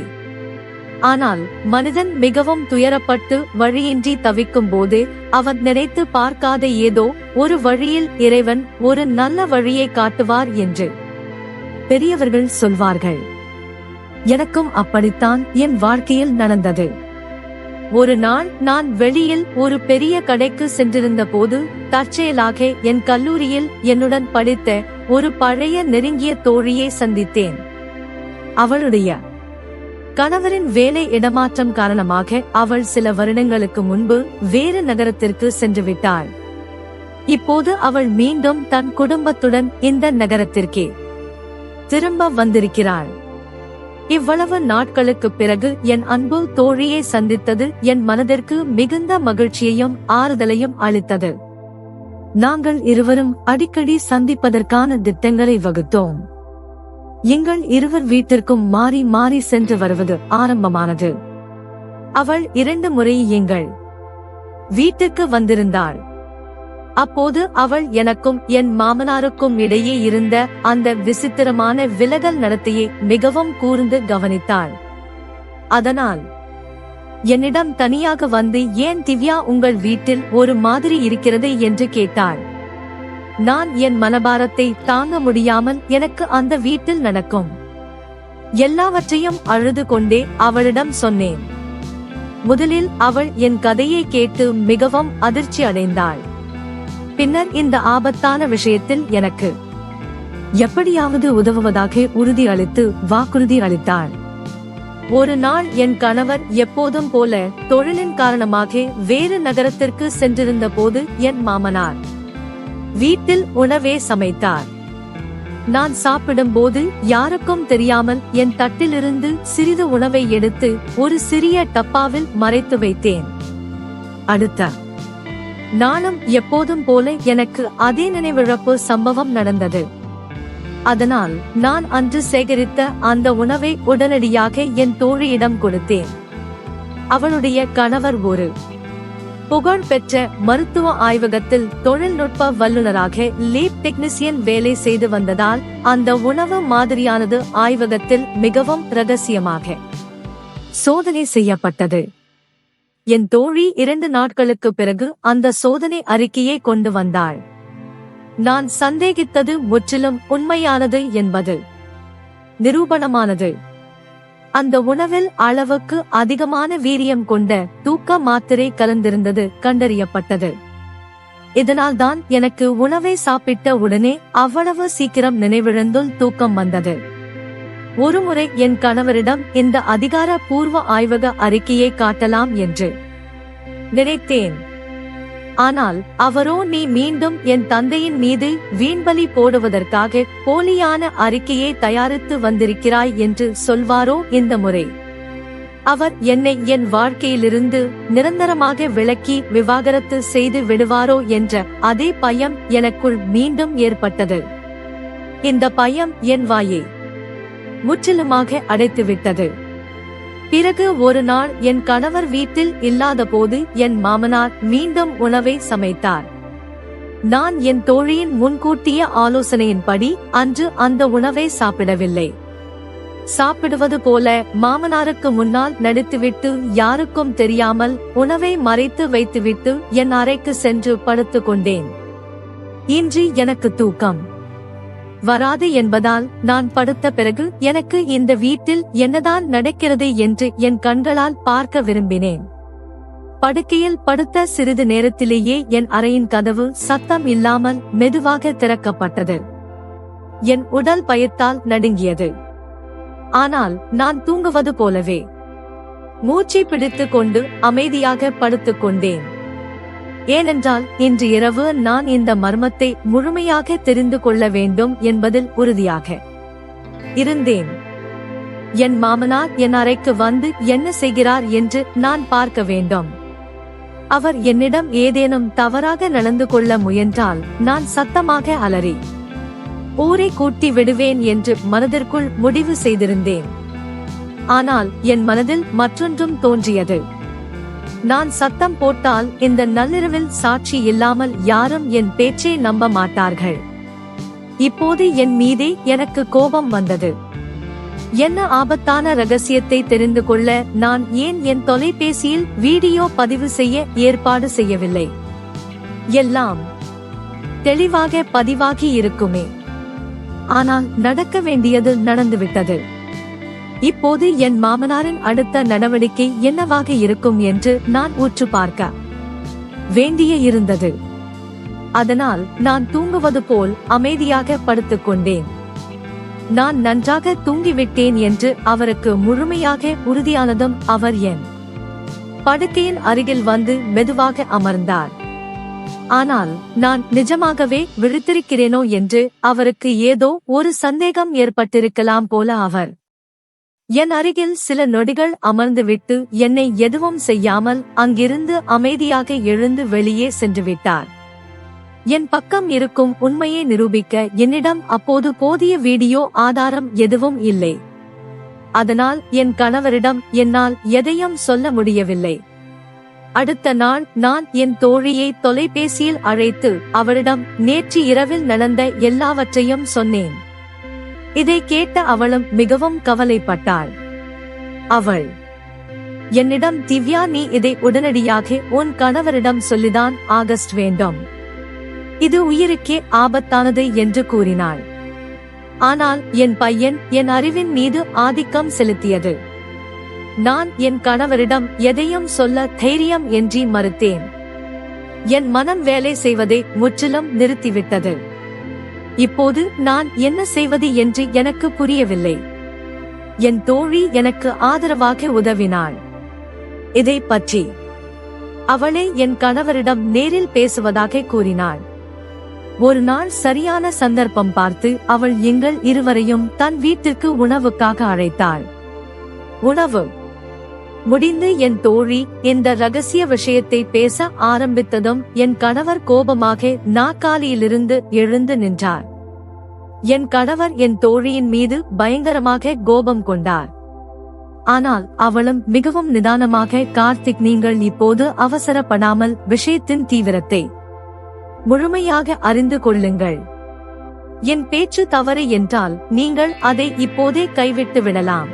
ஆனால் மனிதன் மிகவும் துயரப்பட்டு வழியின்றி தவிக்கும் போது அவன் நினைத்து பார்க்காத ஏதோ ஒரு வழியில் இறைவன் ஒரு நல்ல வழியை காட்டுவார் என்று பெரியவர்கள் சொல்வார்கள். எனக்கும் அப்படித்தான் என் வாழ்க்கையில் நடந்தது. ஒரு நாள் நான் வெளியில் ஒரு பெரிய கடைக்கு சென்றிருந்த போது தற்செயலாக என் கல்லூரியில் என்னுடன் படித்த ஒரு பழைய நெருங்கிய தோழியை சந்தித்தேன். அவளுடைய கணவரின் வேலை இடமாற்றம் காரணமாக அவள் சில வருடங்களுக்கு முன்பு வேறு நகரத்திற்கு சென்று விட்டாள். இப்போது அவள் மீண்டும் தன் குடும்பத்துடன் இந்த நகரத்திற்கே திரும்ப வந்திருக்கிறாள். இவ்வளவு நாட்களுக்கு பிறகு என் அன்பு தோழியை சந்தித்தது என் மனதிற்கு மிகுந்த மகிழ்ச்சியையும் ஆறுதலையும் அளித்தது. நாங்கள் இருவரும் அடிக்கடி சந்திப்பதற்கான திட்டங்களை வகுத்தோம். எங்கள் இருவர் வீட்டிற்கும் மாறி மாறி சென்று வருவது ஆரம்பமானது. அவள் 2 முறை எங்கள் வீட்டுக்கு வந்திருந்தாள். அப்போது அவள் எனக்கும் என் மாமனாருக்கும் இடையே இருந்த அந்த விசித்திரமான விலகல் நடத்தையை மிகவும் கூர்ந்து கவனித்தாள். அதனால் என்னிடம் தனியாக வந்து, ஏன் திவ்யா உங்கள் வீட்டில் ஒரு மாதிரி இருக்கிறது என்று கேட்டாள். நான் என் மனபாரத்தை தாங்க முடியாமல் எனக்கு அந்த வீட்டில் நடக்கும் எல்லாவற்றையும் அழுது கொண்டே அவளிடம் சொன்னேன். முதலில் அவள் என் கதையை கேட்டு மிகவும் அதிர்ச்சி அடைந்தாள். பின்னர் இந்த ஆபத்தான விஷயத்தில் எனக்கு எப்படியாவது உதவுவதாக உறுதி அளித்து வாக்குறுதி அளித்தாள். ஒரு நாள் என் கணவர் எப்போதும் போல தொழிலின் காரணமாக வேறு நகரத்திற்கு சென்றிருந்த போது என் மாமனார் வீட்டில் உணவே சமைத்தார். நான் சாப்பிடும்போது யாருக்கும் தெரியாமல் என் தட்டிலிருந்து சிறிது உணவை எடுத்து ஒரு சிறிய டப்பாவில் மறைத்து வைத்தேன். அடுத்த நாளும் எப்போதும் போல எனக்கு அதே நினைவிழப்பு சம்பவம் நடந்தது. அதனால் நான் அன்று சேகரித்த அந்த உணவை உடனடியாக என் தோழியிடம் கொடுத்தேன். அவளுடைய கணவர் ஒரு புகழ்பெற்ற மருத்துவ ஆய்வகத்தில் தொழில்நுட்ப வல்லுநராக லேப் டெக்னீசியன் வேலை செய்து வந்ததால் அந்த உணவு மாதிரியானது ஆய்வகத்தில் மிகவும் இரகசியமாக சோதனை செய்யப்பட்டது. என் தோழி 2 நாட்களுக்கு பிறகு அந்த சோதனை அறிக்கையை கொண்டு வந்தாள். நான் சந்தேகித்தது முற்றிலும் உண்மையானது என்பது நிரூபணமானது. அந்த உணவில் அளவுக்கு அதிகமான வீரியம் கொண்ட தூக்க மாத்திரை கலந்திருந்தது கண்டறியப்பட்டது. இதனால்தான் எனக்கு உணவை சாப்பிட்ட உடனே அவ்வளவு சீக்கிரம் நினைவிழந்துள் தூக்கம் வந்தது. ஒருமுறை என் கணவரிடம் இந்த அதிகாரப்பூர்வ ஆய்வக அறிக்கையை காட்டலாம் என்று நினைத்தேன். ஆனால் அவரோ, நீ மீண்டும் என் தந்தையின் மீது வீண்பலி போடுவதற்காக போலியான அறிக்கையை தயாரித்து வந்திருக்கிறாய் என்று சொல்வாரோ இந்த முறை. அவர் என்னை என் வாழ்க்கையிலிருந்து நிரந்தரமாக விலக்கி விவாகரத்து செய்து விடுவாரோ என்ற அதே பயம் எனக்குள் மீண்டும் ஏற்பட்டது. இந்த பயம் என் வாயை முற்றிலுமாக அடைத்துவிட்டது. பிறகு ஒரு நாள் என் கணவர் வீட்டில் இல்லாத போது என் மாமனார் மீண்டும் உணவை சமைத்தார். நான் என் தோழியின் முன்கூட்டிய ஆலோசனையின்படி அன்று அந்த உணவை சாப்பிடவில்லை. சாப்பிடுவது போல மாமனாருக்கு முன்னால் நடித்துவிட்டு யாருக்கும் தெரியாமல் உணவை மறைத்து வைத்துவிட்டு என் அறைக்கு சென்று படுத்துக் கொண்டேன். இன்று எனக்கு தூக்கம் வராது என்பதால் நான் படுத்த பிறகு எனக்கு இந்த வீட்டில் என்னதான் நடக்கிறது என்று என் கண்களால் பார்க்க விரும்பினேன். படுக்கையில் படுத்த சிறிது நேரத்திலேயே என் அறையின் கதவு சத்தம் இல்லாமல் மெதுவாக திறக்கப்பட்டது. என் உடல் பயத்தால் நடுங்கியது. ஆனால் நான் தூங்குவது போலவே மூச்சை பிடித்துக் கொண்டு அமைதியாக படுத்துக் கொண்டேன். ஏனென்றால் இன்று இரவு நான் இந்த மர்மத்தை முழுமையாக தெரிந்து கொள்ள வேண்டும் என்பதில் உறுதியாக இருந்தேன். என் மாமனார் என் அறைக்கு வந்து என்ன செய்கிறார் என்று நான் பார்க்க வேண்டும். அவர் என்னிடம் ஏதேனும் தவறாக நடந்து கொள்ள முயன்றால் நான் சத்தமாக அலறி ஊரை கூட்டி விடுவேன் என்று மனதிற்குள் முடிவு செய்திருந்தேன். ஆனால் என் மனதில் மற்றொன்றும் தோன்றியது. நான் சத்தம் போட்டால் இந்த நள்ளிரவில் சாட்சி இல்லாமல் யாரும் என் பேச்சை நம்ப மாட்டார்கள். இப்போது என் மீதே எனக்கு கோபம் வந்தது. என்ன ஆபத்தான ரகசியத்தை தெரிந்து கொள்ள நான் ஏன் என் தொலைபேசியில் வீடியோ பதிவு செய்ய ஏற்பாடு செய்யவில்லை? எல்லாம் தெளிவாக பதிவாகி இருக்குமே. ஆனால் நடக்க வேண்டியது நடந்துவிட்டது. இப்போது என் மாமனாரின் அடுத்த நடவடிக்கை என்னவாக இருக்கும் என்று நான் உற்று பார்க்க வேண்டிய இருந்தது. அதனால் நான் தூங்குவது போல் அமைதியாக படுத்துக் கொண்டேன். நான் நன்றாக தூங்கிவிட்டேன் என்று அவருக்கு முழுமையாக உறுதியானதும் அவர் என் படுக்கையின் அருகில் வந்து மெதுவாக அமர்ந்தார். ஆனால் நான் நிஜமாகவே விழித்திருக்கிறேனோ என்று அவருக்கு ஏதோ ஒரு சந்தேகம் ஏற்பட்டிருக்கலாம் போல. அவர் என் அருகில் சில நொடிகள் அமர்ந்துவிட்டு என்னை எதுவும் செய்யாமல் அங்கிருந்து அமைதியாக எழுந்து வெளியே சென்றுவிட்டார். என் பக்கம் இருக்கும் உண்மையை நிரூபிக்க என்னிடம் அப்போது போதிய வீடியோ ஆதாரம் எதுவும் இல்லை. அதனால் என் கணவரிடம் என்னால் எதையும் சொல்ல முடியவில்லை. அடுத்த நாள் நான் என் தோழியை தொலைபேசியில் அழைத்து அவளிடம் நேற்று இரவில் நடந்த எல்லாவற்றையும் சொன்னேன். இதை கேட்ட அவளும் மிகவும் கவலைப்பட்டாள். அவள் என்னிடம், திவ்யா, நீ இதை உடனடியாக உன் கணவரிடம் சொல்லிதான் ஆகஸ்ட் வேண்டும். இது உயிருக்கே ஆபத்தானது என்று கூறினாள். ஆனால் என் பையன் என் அறிவின் மீது ஆதிக்கம் செலுத்தியது. நான் என் கணவரிடம் எதையும் சொல்ல தைரியம் இன்றி மறுத்தேன். என் மனம் வேலை செய்வதை முற்றிலும் நிறுத்திவிட்டது. இப்போது நான் என்ன செய்வது என்று எனக்கு புரியவில்லை. என் தோழி எனக்கு ஆதரவாக உதவினாள். இதை பற்றி அவளே என் கணவரிடம் நேரில் பேசுவதாக கூறினாள். ஒரு நாள் சரியான சந்தர்ப்பம் பார்த்து அவள் எங்கள் இருவரையும் தன் வீட்டிற்கு உணவுக்காக அழைத்தாள். உணவு முடிந்து என் தோழி இந்த ரகசிய விஷயத்தை பேச ஆரம்பித்ததும் என் கணவர் கோபமாக நாற்காலியிலிருந்து எழுந்து நின்றார். என் கணவர் என் தோழியின் மீது பயங்கரமாக கோபம் கொண்டார். ஆனால் அவளும் மிகவும் நிதானமாக, கார்த்திக், நீங்கள் இப்போது அவசரப்படாமல் விஷயத்தின் தீவிரத்தை முழுமையாக அறிந்து கொள்ளுங்கள். என் பேச்சு தவறு என்றால் நீங்கள் அதை இப்போதே கைவிட்டு விடலாம்.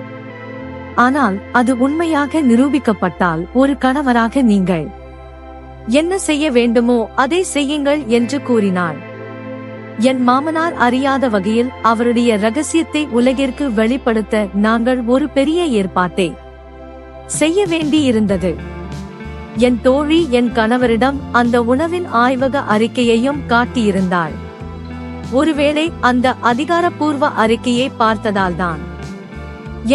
ஆனால் அது உண்மையாக நிரூபிக்கப்பட்டால் ஒரு கணவராக நீங்கள் என்ன செய்ய வேண்டுமோ அதை செய்யுங்கள் என்று கூறினாள். என் மாமனார் அறியாத வகையில் அவருடைய ரகசியத்தை உலகிற்கு வெளிப்படுத்த நாங்கள் ஒரு பெரிய ஏற்பாட்டை செய்ய வேண்டியிருந்தது. என் தோழி என் கணவரிடம் அந்த உணவின் ஆய்வக அறிக்கையையும் காட்டியிருந்தாள். ஒருவேளை அந்த அதிகாரப்பூர்வ அறிக்கையை பார்த்ததால்தான்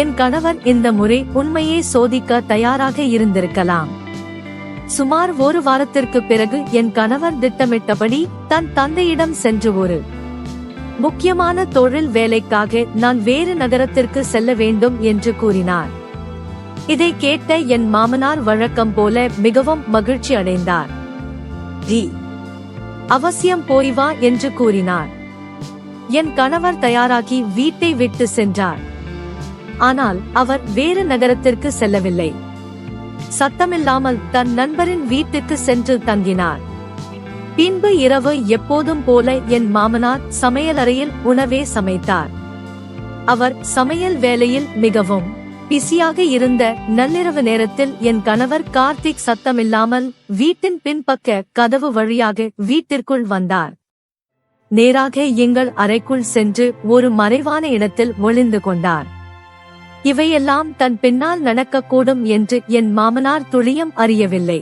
என் கணவர் இந்த முறை உண்மையை சோதிக்க தயாராக இருந்திருக்கலாம். சுமார் ஒரு வாரத்திற்கு பிறகு என் கணவர் திட்டமிட்டபடி தன் தந்தையிடம் சென்று ஒரு முக்கியமான தொழில் வேலைக்காக நான் வேறு நகரத்திற்கு செல்ல வேண்டும் என்று கூறினார். இதை கேட்ட என் மாமனார் வழக்கம் போல மிகவும் மகிழ்ச்சி அடைந்தார். அவசியம் போய் வா என்று கூறினார். என் கணவர் தயாராகி வீட்டை விட்டு சென்றார். ஆனால் அவர் வேறு நகரத்திற்கு செல்லவில்லை. சத்தமில்லாமல் தன் நண்பரின் வீட்டுக்கு சென்று தங்கினார். பின்பு இரவு எப்போதும் போல என் மாமனார் சமையலறையில் உணவே சமைத்தார். அவர் சமையல் வேலையில் மிகவும் பிஸியாக இருந்த நள்ளிரவு நேரத்தில் என் கணவர் கார்த்திக் சத்தமில்லாமல் வீட்டின் பின்பக்க கதவு வழியாக வீட்டிற்குள் வந்தார். நேராக எங்கள் அறைக்குள் சென்று ஒரு மறைவான இடத்தில் ஒளிந்து கொண்டார். இவையெல்லாம் தன் பின்னால் நடக்கக்கூடும் என்று என் மாமனார் துளியும் அறியவில்லை.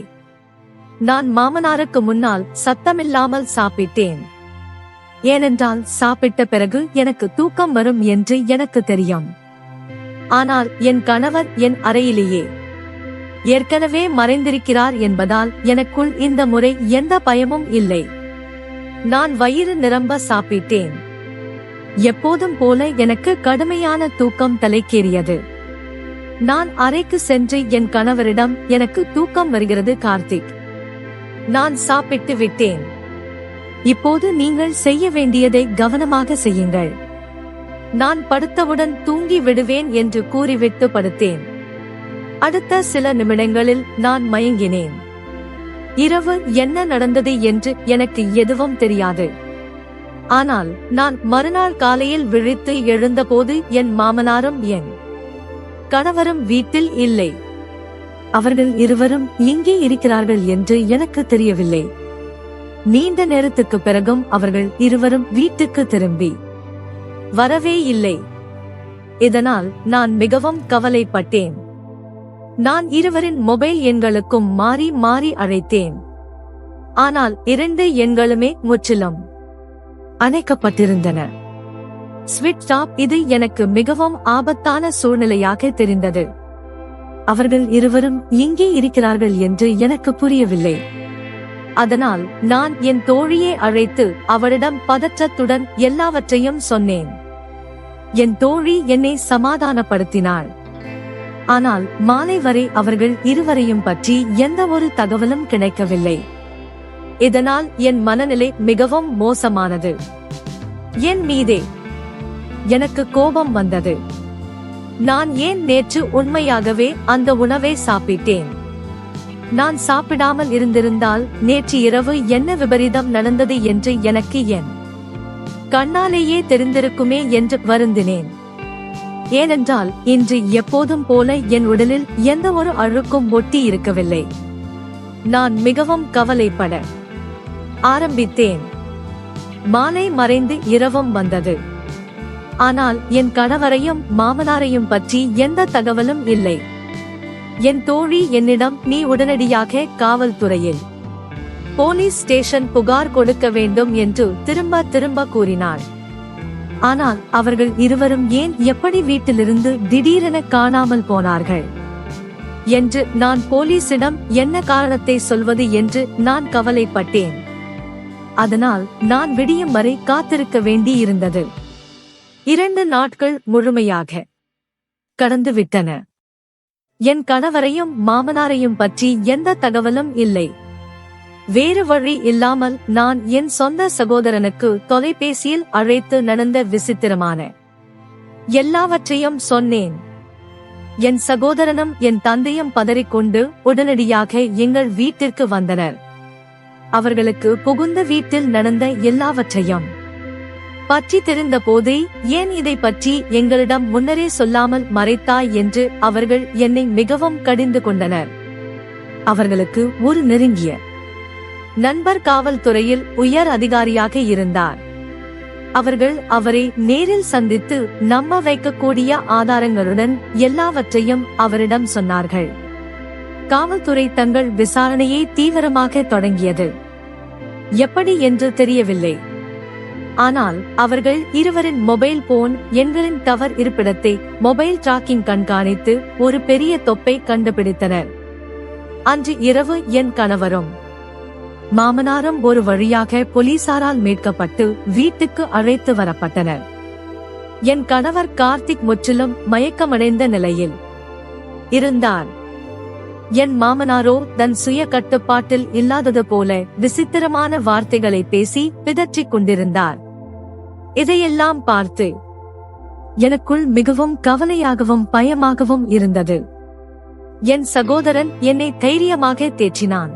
நான் மாமனாருக்கு முன்னால் சத்தமில்லாமல் சாப்பிட்டேன். ஏனென்றால் சாப்பிட்ட பிறகு எனக்கு தூக்கம் வரும் என்று எனக்கு தெரியும். ஆனால் என் கணவர் என் அறையிலேயே ஏற்கனவே மறைந்திருக்கிறார் என்பதால் எனக்குள் இந்த முறை எந்த பயமும் இல்லை. நான் வயிறு நிரம்ப சாப்பிட்டேன். எப்போதும் போல எனக்கு கடுமையான தூக்கம் தலைக்கேறியது. நான் அறைக்கு சென்று என் கணவரிடம், எனக்கு தூக்கம் வருகிறது கார்த்திக், நான் சாப்பிட்டு விட்டேன். இப்போது நீங்கள் செய்ய வேண்டியதை கவனமாக செய்யுங்கள். நான் படுத்தவுடன் தூங்கி விடுவேன் என்று கூறிவிட்டு படுத்தேன். அடுத்த சில நிமிடங்களில் நான் மயங்கினேன். இரவு என்ன நடந்தது என்று எனக்கு எதுவும் தெரியாது. ஆனால் நான் மறுநாள் காலையில் விழித்து எழுந்தபோது என் மாமனாரும் என் கணவரும் வீட்டில் இல்லை. அவர்கள் இருவரும் எங்கே இருக்கிறார்கள் என்று எனக்கு தெரியவில்லை. நீண்ட நேரத்துக்கு பிறகும் அவர்கள் இருவரும் வீட்டுக்கு திரும்பி வரவே இல்லை. இதனால் நான் மிகவும் கவலைப்பட்டேன். நான் இருவரின் மொபைல் எண்களுக்கும் மாறி மாறி அழைத்தேன். ஆனால் 2 எண்களுமே முற்றிலும் அணைக்கப்பட்டிருந்தன. ஸ்விட்ச் ஆஃப். இது எனக்கு மிகவும் ஆபத்தான சூழ்நிலையாக தெரிந்தது. அவர்கள் இருவரும் எங்கே இருக்கிறார்கள் என்று எனக்கு புரியவில்லை. அதனால் நான் என் தோழியை அழைத்து அவளிடம் பதற்றத்துடன் எல்லாவற்றையும் சொன்னேன். என் தோழி என்னை சமாதானப்படுத்தினாள். ஆனால் மாலை வரை அவர்கள் இருவரையும் பற்றி எந்த ஒரு தகவலும் கிடைக்கவில்லை. இதனால் என் மனநிலை மிகவும் மோசமானது. என் மீதே எனக்கு கோபம் வந்தது. நான் ஏன் நேற்று உண்மையாகவே அந்த உணவை சாப்பிட்டேன்? நான் சாப்பிடாமல் இருந்திருந்தால் நேற்று இரவு என்ன விபரீதம் நடந்தது என்று எனக்கு என் கண்ணாலேயே தெரிந்திருக்குமே என்று வருந்தினேன். ஏனென்றால் இன்று எப்போதும் போல என் உடலில் எந்த ஒரு அழுக்கும் ஒட்டி இருக்கவில்லை. நான் மிகவும் கவலைப்பட ஆரம்பித்தேன். மாலை மறைந்து இரவும் வந்தது. ஆனால் என் கணவரையும் மாமனாரையும் பற்றி எந்த தகவலும் இல்லை. என் தோழி என்னிடம் நீ உடனடியாக காவல்துறையில் போலீஸ் ஸ்டேஷன் புகார் கொடுக்க வேண்டும் என்று திரும்ப திரும்ப கூறினாள். ஆனால் அவர்கள் இருவரும் ஏன் எப்படி வீட்டிலிருந்து திடீரென காணாமல் போனார்கள் என்று நான் போலீசிடம் என்ன காரணத்தை சொல்வது என்று நான் கவலைப்பட்டேன். அதனால் நான் விடியும் வரை காத்திருக்க வேண்டி இருந்தது. 2 நாட்கள் முழுமையாக கடந்துவிட்டன. என் கணவரையும் மாமனாரையும் பற்றி எந்த தகவலும் இல்லை. வேறு வழி இல்லாமல் நான் என் சொந்த சகோதரனுக்கு தொலைபேசியில் அழைத்து நடந்த விசித்திரமான எல்லாவற்றையும் சொன்னேன். என் சகோதரனும் என் தந்தையும் பதறிக்கொண்டு உடனடியாக எங்கள் வீட்டிற்கு வந்தனர். அவர்களுக்கு புகுந்த வீட்டில் நடந்த எல்லாவற்றையும் பற்றி தெரிந்த போதே ஏன் இதை பற்றி எங்களிடம் முன்னரே சொல்லாமல் மறைத்தாய் என்று அவர்கள் என்னை மிகவும் கடிந்து கொண்டனர். அவர்களுக்கு ஒரு நெருங்கிய நண்பர் காவல்துறையில் உயர் அதிகாரியாக இருந்தார். அவர்கள் அவரை நேரில் சந்தித்து நம்ப வைக்கக்கூடிய ஆதாரங்களுடன் எல்லாவற்றையும் அவரிடம் சொன்னார்கள். காவல்துறை தங்கள் விசாரணையை தீவிரமாக தொடங்கியது. எப்படி என்று தெரியவில்லை. ஆனால் அவர்கள் இருவரின் மொபைல் போன் எண்களின் டவர் இருப்பிடத்தை மொபைல் டிராக்கிங் கண்காணித்து ஒரு பெரிய தொப்பை கண்டுபிடித்தனர். அன்று இரவு என் கணவரும் மாமனாரும் ஒரு வழியாக போலீசாரால் மீட்கப்பட்டு வீட்டுக்கு அழைத்து வரப்பட்டனர். என் கணவர் கார்த்திக் முற்றிலும் மயக்கமடைந்த நிலையில் இருந்தார். என் மாமனாரோ தன் சுய கட்டுப்பாட்டில் இல்லாதது போல விசித்திரமான வார்த்தைகளை பேசி பிதற்றிக் கொண்டிருந்தார். இதையெல்லாம் பார்த்து எனக்குள் மிகவும் கவலையாகவும் பயமாகவும் இருந்தது. என் சகோதரன் என்னை தைரியமாக தேற்றினான்.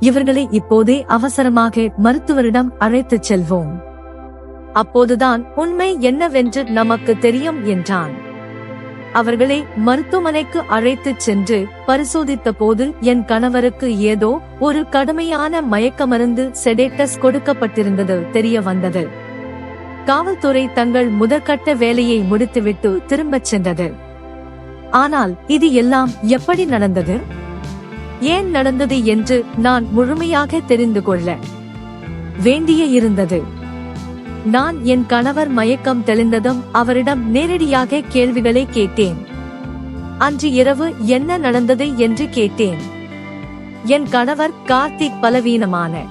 இவர்களை இப்போதே அவசரமாக மருத்துவரிடம் அழைத்துச் செல்வோம். அப்போதுதான் உண்மை என்னவென்று நமக்கு தெரியும் என்றான். அவர்களை மருத்துவமனைக்கு அழைத்துச் சென்று பரிசோதித்த போது என் கணவருக்கு ஏதோ ஒரு கடுமையான மயக்க மருந்து செடேட்டஸ் கொடுக்கப்பட்டிருந்தது தெரிய வந்தது. காவல்துறை தங்கள் முதற்கட்ட வேலையை முடித்துவிட்டு திரும்பச் சென்றது. ஆனால் இது எல்லாம் எப்படி நடந்தது, ஏன் நடந்தது என்று நான் முழுமையாக தெரிந்து கொள்ள வேண்டிய இருந்தது. நான் என் கணவர் மயக்கம் தெளிந்ததும் அவரிடம் நேரடியாக கேள்விகளை கேட்டேன். அன்று இரவு என்ன நடந்தது என்று கேட்டேன். என் கணவர் கார்த்திக் பலவீனமான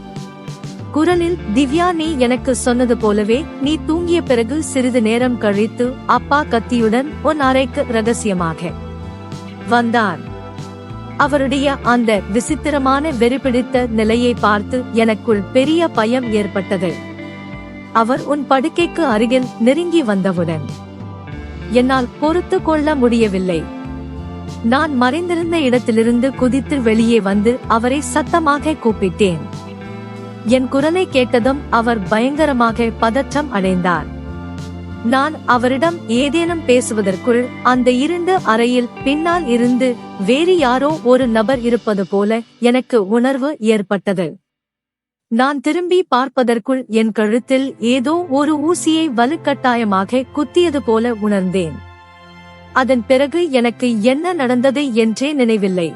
குரலில், திவ்யா, நீ எனக்கு சொன்னது போலவே நீ தூங்கிய பிறகு சிறிது நேரம் கழித்து அப்பா கத்தியுடன் உன் அறைக்கு ரகசியமாக வந்தார். அவருடைய அந்த விசித்திரமான வெறிபிடித்த நிலையை பார்த்து எனக்குள் பெரிய பயம் ஏற்பட்டது. அவர் உன் படுக்கைக்கு அருகில் நெருங்கி வந்தவுடன் என்னால் பொறுத்து கொள்ள முடியவில்லை. நான் மறைந்திருந்த இடத்திலிருந்து குதித்து வெளியே வந்து அவரை சத்தமாக கூப்பிட்டேன். என் குரலை கேட்டதும் அவர் பயங்கரமாக பதற்றம் அடைந்தார். நான் அவரிடம் ஏதேனும் பேசுவதற்குள் அந்த இருண்ட அறையில் பின்னால் இருந்து வேறு யாரோ ஒரு நபர் இருப்பது போல எனக்கு உணர்வு ஏற்பட்டது. நான் திரும்பி பார்ப்பதற்குள் என் கழுத்தில் ஏதோ ஒரு ஊசியை வலுக்கட்டாயமாக குத்தியது போல உணர்ந்தேன். அதன் பிறகு எனக்கு என்ன நடந்தது என்றே நினைவில்லை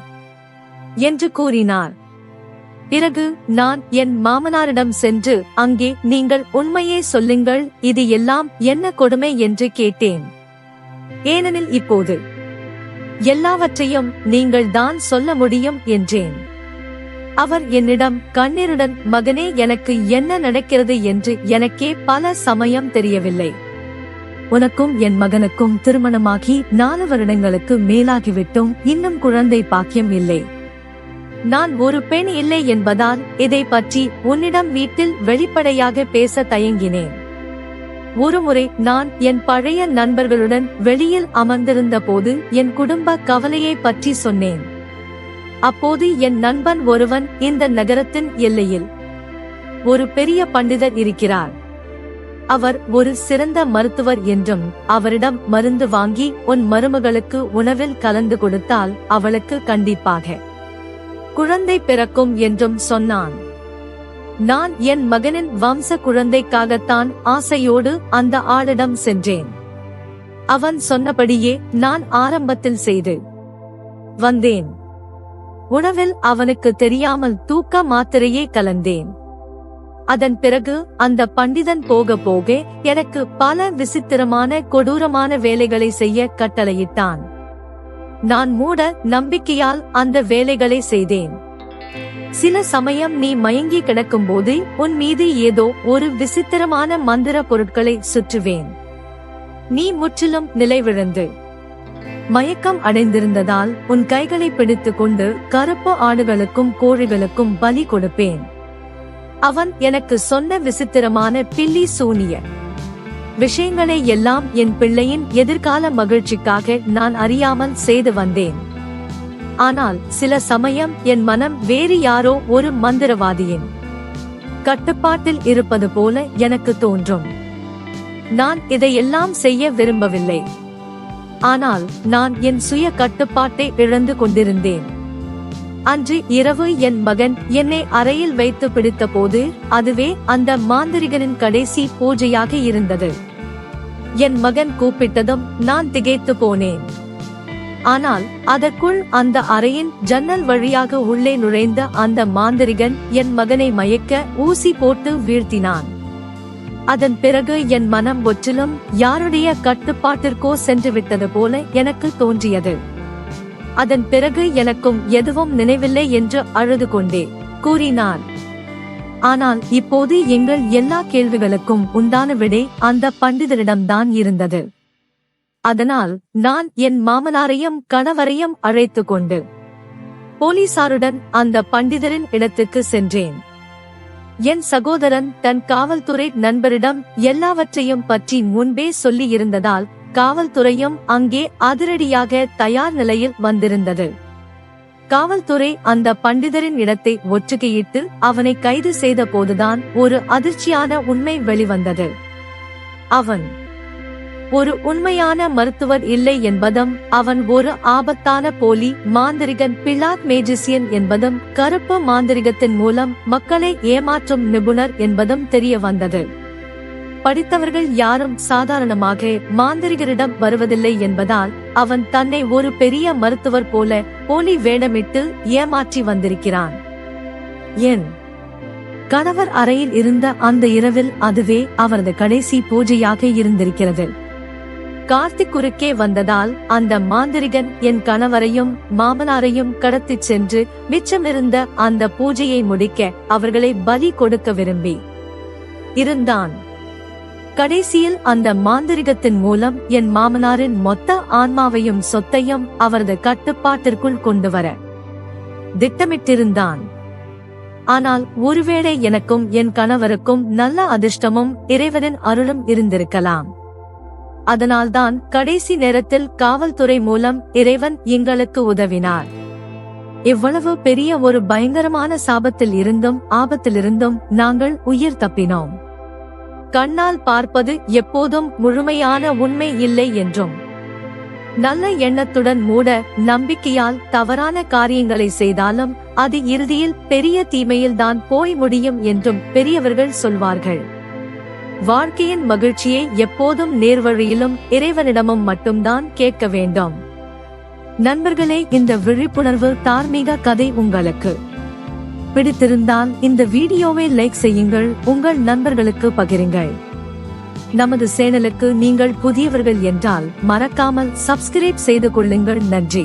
என்று கூறினார். பிறகு நான் என் மாமனாரிடம் சென்று, அங்கே நீங்கள் உண்மையே சொல்லுங்கள், இது எல்லாம் என்ன கொடுமை என்று கேட்டேன். ஏனெனில் இப்போது எல்லாவற்றையும் நீங்கள் தான் சொல்ல முடியும் என்றேன். அவர் என்னிடம் கண்ணீருடன், மகனே, எனக்கு என்ன நடக்கிறது என்று எனக்கே பல சமயம் தெரியவில்லை. உனக்கும் என் மகனுக்கும் திருமணமாகி 4 வருடங்களுக்கு மேலாகிவிட்டும் இன்னும் குழந்தை பாக்கியம் இல்லை. நான் ஒரு பெண் இல்லை என்பதால் இதை பற்றி உன்னிடம் வீட்டில் வெளிப்படையாக பேச தயங்கினேன். ஒருமுறை நான் என் பழைய நண்பர்களுடன் வெளியில் அமர்ந்திருந்த போது என் குடும்ப கவலையை பற்றி சொன்னேன். அப்போது என் நண்பன் ஒருவன், இந்த நகரத்தின் எல்லையில் ஒரு பெரிய பண்டிதர் இருக்கிறார். அவர் ஒரு சிறந்த மருத்துவர் என்றும் அவரிடம் மருந்து வாங்கி உன் மருமகளுக்கு உணவில் கலந்து கொடுத்தால் அவளுக்கு கண்டிப்பாக குழந்தை பிறக்கும் என்றும் சொன்னான். நான் என் மகனின் வம்ச குழந்தைக்காகத்தான் ஆசையோடு அந்த ஆளிடம் சென்றேன். அவன் சொன்னபடியே நான் ஆரம்பத்தில் செய்து வந்தேன். உணவில் அவனுக்கு தெரியாமல் தூக்க மாத்திரையே கலந்தேன். அதன் பிறகு அந்த பண்டிதன் போக போக எனக்கு பல விசித்திரமான கொடூரமான வேலைகளை செய்ய கட்டளையிட்டான். நான் மூட நம்பிக்கையால் அந்த வேலைகளை செய்தேன். சில சமயம் நீ மயங்கி கிடக்கும்போது உன் மீது ஏதோ ஒரு விசித்திரமான மந்திர பொருட்களை சுற்றுவேன். நீ முற்றிலும் நிலைவிழந்து மயக்கம் அடைந்திருந்ததால் உன் கைகளை பிடித்துக் கொண்டு கருப்பு ஆடுகளுக்கும் கோழிகளுக்கும் பலி கொடுப்பேன். அவன் எனக்கு சொன்ன விசித்திரமான பில்லி சூனிய விஷயங்களை எல்லாம் என் பிள்ளையின் எதிர்கால மகிழ்ச்சிக்காக நான் அறியாமல் செய்து வந்தேன். ஆனால் சில சமயம் என் மனம் வேறு யாரோ ஒரு மந்திரவாதியின் கட்டுப்பாட்டில் இருப்பது போல எனக்கு தோன்றும். நான் இதையெல்லாம் செய்ய விரும்பவில்லை. ஆனால் நான் என் சுய கட்டுப்பாட்டை இழந்து கொண்டிருந்தேன். அன்று இரவு என் மகன் என்னை அறையில் வைத்து பிடித்த போது அதுவே அந்த மாந்திரிகனின் கடைசி பூஜையாக இருந்தது. என் மகன் கூப்பிட்டதும் நான் திகைத்து போனேன். ஆனால் அதற்குள் அந்த அறையின் ஜன்னல் வழியாக உள்ளே நுழைந்த அந்த மாந்திரிகன் என் மகனை மயக்க ஊசி போட்டு வீழ்த்தினான். அதன் பிறகு என் மனம் முற்றிலும் யாருடைய கட்டுப்பாட்டிற்கோ சென்று விட்டது போல எனக்கு தோன்றியது. அதன் பிறகு எனக்கும் எதுவும் நினைவில்லை என்று அழுது கொண்டே கூறினார். ஆனால் இப்போது எங்கள் எல்லா கேள்விகளுக்கும் உண்டான விடை அந்த பண்டிதரிடம்தான் இருந்தது. அதனால் நான் என் மாமனாரையும் கணவரையும் அழைத்து கொண்டு போலீசாருடன் அந்த பண்டிதரின் இடத்துக்கு சென்றேன். என் சகோதரன் தன் காவல்துறை நண்பரிடம் எல்லாவற்றையும் பற்றி முன்பே சொல்லி இருந்ததால் காவல்துறையும் அங்கே அதிரடியாக தயார் நிலையில் வந்திருந்தது. காவல்துறை அந்த பண்டிதரின் இடத்தை ஒற்றுகையிட்டு அவனை கைது செய்த போதுதான் ஒரு அதிர்ச்சியான உண்மை வெளிவந்தது. அவன் ஒரு உண்மையான மருத்துவர் இல்லை என்பதும், அவன் ஒரு ஆபத்தான போலி மாந்திரிகன், பிளாக் மேஜிசியன் என்பதும், கருப்பு மாந்திரிகத்தின் மூலம் மக்களை ஏமாற்றும் நிபுணர் என்பதும் தெரிய வந்தது. படித்தவர்கள் யாரும் சாதாரணமாக மாந்திரிகரிடம் வருவதில்லை என்பதால் அவன் தன்னை ஒரு பெரிய மருத்துவர் போல போலி வேடமிட்டு ஏமாற்றி வந்திருக்கிறான். என் கணவர் அறையில் இருந்த அந்த இரவில் அதுவே அவரது கடைசி பூஜையாக இருந்திருக்கிறது. கார்த்திக் குறுக்கே வந்ததால் அந்த மாந்திரிகன் என் கணவரையும் மாமனாரையும் கடத்திச் சென்று மிச்சமிருந்த அந்த பூஜையை முடிக்க அவர்களை பலி கொடுக்க விரும்பி இருந்தான். கடைசியில் அந்த மாந்திரிகத்தின் மூலம் என் மாமனாரின் மொத்த ஆன்மாவையும் சொத்தையும் அவரது கட்டுப்பாட்டிற்குள் கொண்டுவர திட்டமிட்டிருந்தான். ஆனால் ஒருவேளை எனக்கும் என் கணவருக்கும் நல்ல அதிர்ஷ்டமும் இறைவனின் அருளும் இருந்திருக்கலாம். அதனால்தான் கடைசி நேரத்தில் காவல்துறை மூலம் இறைவன் எங்களுக்கு உதவினார். இவ்வளவு பெரிய ஒரு பயங்கரமான சாபத்தில் இருந்தும் ஆபத்திலிருந்தும் நாங்கள் உயிர் தப்பினோம். கண்ணால் பார்ப்பது எப்போதும் முழுமையான உண்மை இல்லை என்றும், நல்ல எண்ணத்துடன் மூட நம்பிக்கையால் தவறான காரியங்களை செய்தாலும் அது இறுதியில் பெரிய தீமையில்தான் போய் முடியும் என்றும் பெரியவர்கள் சொல்வார்கள். வாழ்க்கையின் மகிழ்ச்சியை எப்போதும் நேர்வழியிலும் இறைவனிடமும் மட்டும்தான் கேட்க வேண்டும். நண்பர்களே, இந்த விழிப்புணர்வு தார்மீக கதை உங்களுக்கு பிடித்திருந்தால் இந்த வீடியோவை லைக் செய்யுங்கள், உங்கள் நண்பர்களுக்கு பகிருங்கள். நமது சேனலுக்கு நீங்கள் புதியவர்கள் என்றால் மறக்காமல் சப்ஸ்கிரைப் செய்து கொள்ளுங்கள். நன்றி.